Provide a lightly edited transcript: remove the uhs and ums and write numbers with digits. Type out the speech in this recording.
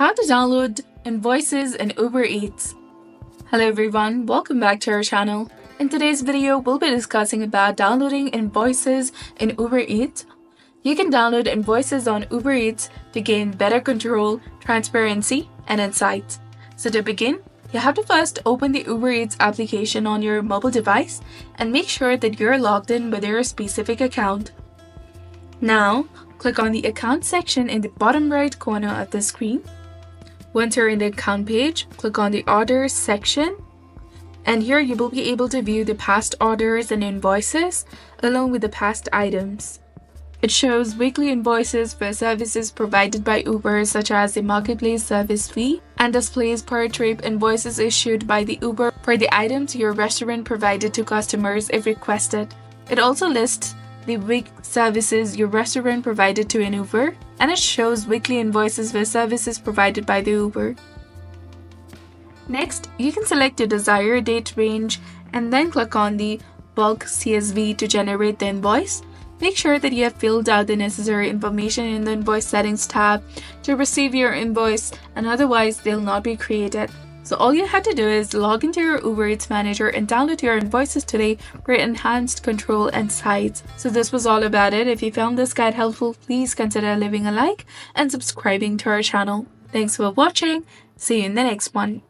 How to download invoices in Uber Eats. Hello everyone, welcome back to our channel. In today's video, we'll be discussing about downloading invoices in Uber Eats. You can download invoices on Uber Eats to gain better control, transparency, and insights. So to begin, you have to first open the Uber Eats application on your mobile device and make sure that you're logged in with your specific account. Now, click on the account section in the bottom right corner of the screen. Once you're in the account page, click on the orders section, and here you will be able to view the past orders and invoices along with the past items. It shows weekly invoices for services provided by Uber such as the marketplace service fee, and displays per trip invoices issued by the Uber for the items your restaurant provided to customers if requested. It also lists the week services your restaurant provided to an Uber, and it shows weekly invoices for services provided by the Uber. Next, you can select your desired date range and then click on the bulk CSV to generate the invoice. Make sure that you have filled out the necessary information in the invoice settings tab to receive your invoice, and otherwise they'll not be created. So all you have to do is log into your Uber Eats manager and download your invoices today for enhanced control and sites. So this was all about it. If you found this guide helpful, please consider leaving a like and subscribing to our channel. Thanks for watching. See you in the next one.